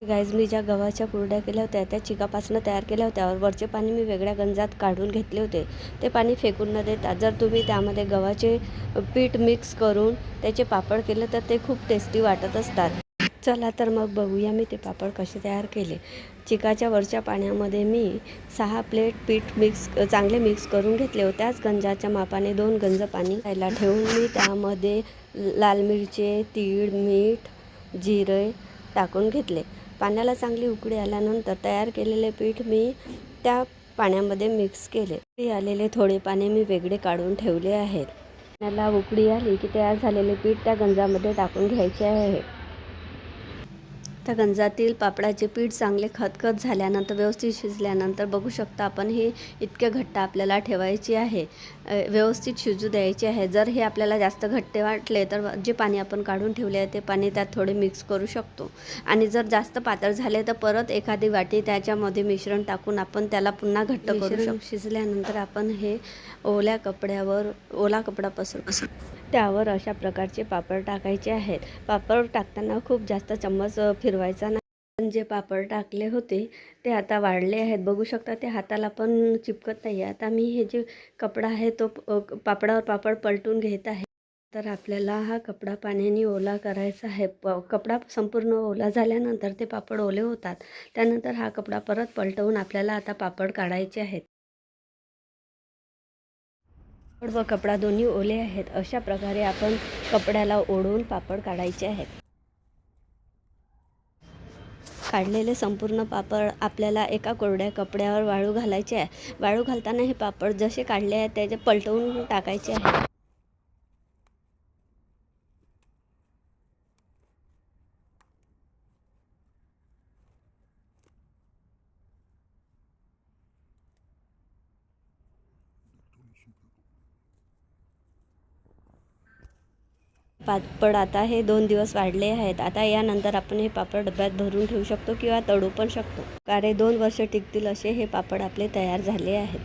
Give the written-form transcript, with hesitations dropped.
Guys मी ज्या गव्हाच्या कुरड्या केल्या होत्या त्या चिकापासून तयार केल्या होत्या. वरचे पाणी मी वेगळ्या गंजात काढून घेतले होते. ते पाणी फेकून न देता जर तुम्ही त्यामध्ये गव्हाचे पीठ मिक्स करून त्याचे पापड केले तर ते खूप टेस्टी वाटत असतात. चला तर मग बघूया मी ते पापड कसे तयार केले. चिकाच्या वरच्या पाण्यामध्ये मी 6 प्लेट पीठ चांगले मिक्स करून घेतले होते. त्याच गंजाच्या मापाने 2 गंज पाणी यायला ठेवून मी त्यामध्ये लाल मिरची, तीळ, मीठ, जिरे टाकून घेतले. पाण्याला चांगली उकळी आल्यानंतर तयार केलेले पीठ मी त्या पाण्यामध्ये मिक्स केले. आलेले थोडे पाणी मी वेगळे काढून ठेवले आहेत. पाण्याला उकळी आली की तयार झालेले पीठ त्या गंजामध्ये टाकून घ्यायचे आहे. त्या गंजातील पापडाचे पीठ चांगले खतखत झाल्यानंतर व्यवस्थित शिजल्यानंतर बघू शकता आपण हे इतके घट्ट आपल्याला ठेवायचे आहे. व्यवस्थित शिजू द्यायचे आहे. जर हे आपल्याला जास्त घट्ट वाटले तर जे पाणी आपण काढून ठेवले आहे ते पाणी त्यात थोडे मिक्स करू शकतो. आणि जर जास्त पातळ झाले तर परत एखादी वाटी त्याच्यामध्ये मिश्रण टाकून आपण त्याला पुन्हा घट्ट करू शकतो. शिजल्यानंतर आपण हे ओला कपडा पसरून त्यावर अशा प्रकारचे पापड टाकायचे आहेत. पापड टाकताना खूप जास्त चम्मच फिरवायचा नाही. पण जे पापड टाकले होते ते आता वाढले आहेत. बघू शकता ते हाताला पण चिपकत नाही. आता मी हे जे कपडा आहे तो पापडावर पापड पलटून घेत आहे. तर आपल्याला हा कपडा पाण्याने ओला करायचा आहे. कपडा संपूर्ण ओला झाल्यानंतर ते पापड ओले होतात. त्यानंतर हा कपडा परत पलटवून आपल्याला आता पापड काढायचे आहेत. व कपडा दोन्ही ओले आहेत. अशा प्रकारे आपण कपड्याला ओढून पापड काढायचे आहेत. काढलेले संपूर्ण पापड आपल्याला एका कोरड्या कपड्यावर वाळू घालायचे आहे. वाळू घालताना हे पापड जसे काढले आहेत त्याचे पलटवून टाकायचे आहे. पापड आता हे 2 दिवस वाढले आहेत. आता यानंतर आपण हे पापड डब्यात भरून ठेवू शकतो किंवा तळू पण शकतो. 2 वर्ष टिकतील असे हे पापड आपले तयार झाले आहेत.